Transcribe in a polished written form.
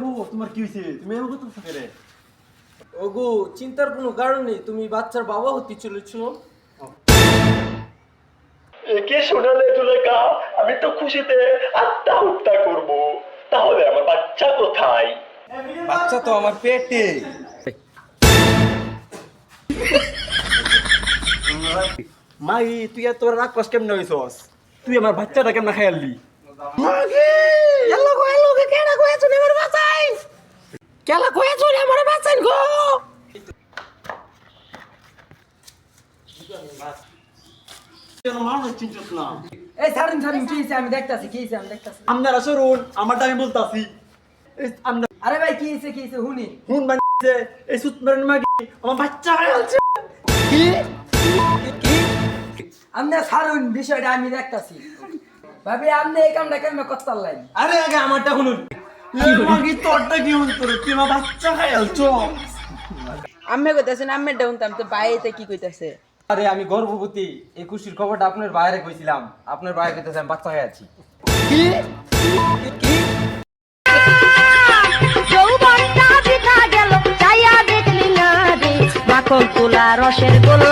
বউ তোমার কি হয়েছে? তুমি এমন করতেছো কেন? ওগো চিন্তার কোনো কারণ নেই, তুমি বাচ্চার বাবা হতে চলেছো। একে শোনালে জুলেখা, আমি তো খুশিতে আত্মহত্যা করব। তাহলে আমার বাচ্চা কোথায়? বাচ্চা তো আমার পেটে। মাই তুই এত রাগ কষ্ট কেমন হইছস? তুই আমার বাচ্চাটা কেমন খাইলি? মানুষ চিনছস না। এই ছাড়ুন ছাড়ুন, কি হইছে আমি দেখতাছি, কি হইছে আমি দেখতাছি। আপনারা শুনুন, আমারটা আমি বলতাছি। আমরা আরে ভাই কি হইছে, কি হইছে হুনি। হুন বানিয়েছে এই সুতমারের মাগি আমার বাচ্চা খাইছে। কি আপনি ছাড়ুন, বিষয়টা আমি দেখতাছি। ভাবি আপনি এই কামটা কেন করতে পারলেন? আরে আগে আমারটা শুনুন। মাগি তোরটা কি হন তোর? তুই আমার বাচ্চা খাইছো। আম্মে কইতাছেন আম্মের ডাউন তাম তো বাইরে কি কইতাছে? আরে আমি গর্ভবতী, এই খুশির খবরটা আপনার বাইরে কইছিলাম। আপনার বাইরে কইতাছে আমি বাচ্চা হয়ে আছি। যৌবনটা বৃথা গেল, চাইয়া দেখলি না রে, মাখন তোলা রসের গোলা।